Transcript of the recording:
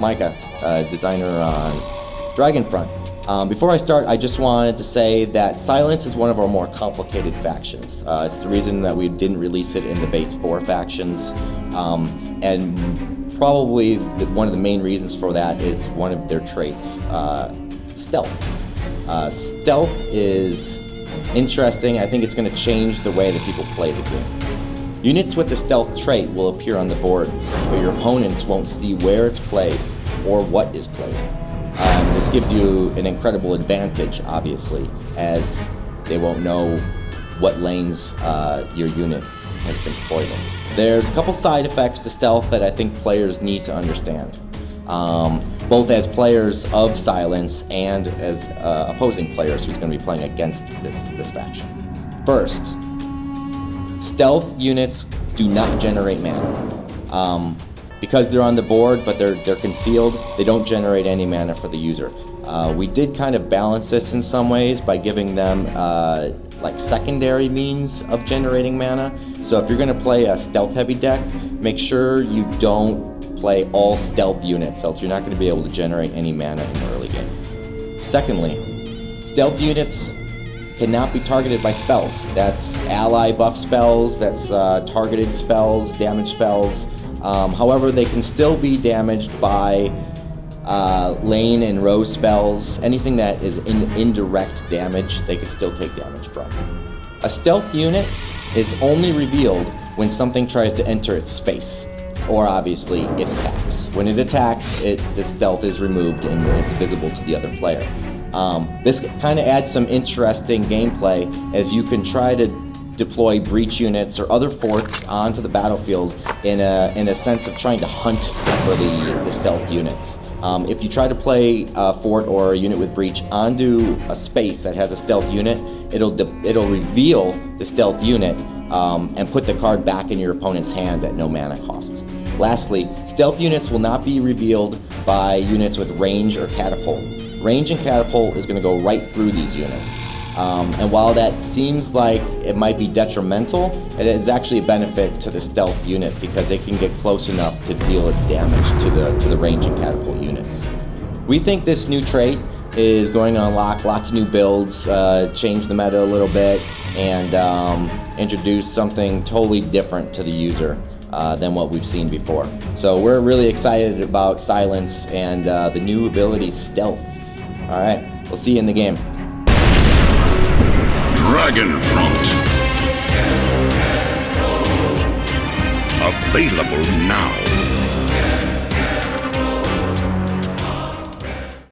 Micah, designer on Dragonfront. Before I start, I just wanted to say that Silence is one of our more complicated factions. It's the reason that we didn't release it in the base 4 factions, and probably one of the main reasons for that is one of their traits, Stealth. Stealth is interesting. I think it's going to change the way that people play the game. Units with the Stealth trait will appear on the board, but your opponents won't see where it's played or what is played. This gives you an incredible advantage, obviously, as they won't know what lanes your unit has been deployed in. There's a couple side effects to Stealth that I think players need to understand, both as players of Silence and as opposing players who's going to be playing against this faction. First, Stealth units do not generate mana. Because they're on the board, but they're concealed, they don't generate any mana for the user. We did kind of balance this in some ways by giving them like secondary means of generating mana. So if you're going to play a stealth-heavy deck, make sure you don't play all stealth units, else you're not going to be able to generate any mana in the early game. Secondly, stealth units cannot be targeted by spells. That's ally buff spells, that's targeted spells, damage spells. However, they can still be damaged by lane and row spells. Anything that is indirect damage, they can still take damage from. A stealth unit is only revealed when something tries to enter its space, or obviously it attacks. When it attacks, the stealth is removed and it's visible to the other player. This kind of adds some interesting gameplay, as you can try to deploy breach units or other forts onto the battlefield in a sense of trying to hunt for the stealth units. If you try to play a fort or a unit with breach onto a space that has a stealth unit, it'll reveal the stealth unit and put the card back in your opponent's hand at no mana cost. Lastly, stealth units will not be revealed by units with range or catapult. Range and catapult is going to go right through these units. And while that seems like it might be detrimental, it is actually a benefit to the stealth unit because it can get close enough to deal its damage to the range and catapult units. We think this new trait is going to unlock lots of new builds, change the meta a little bit, and introduce something totally different to the user than what we've seen before. So we're really excited about Silence and the new ability Stealth. All right, we'll see you in the game. Dragonfront. Available now.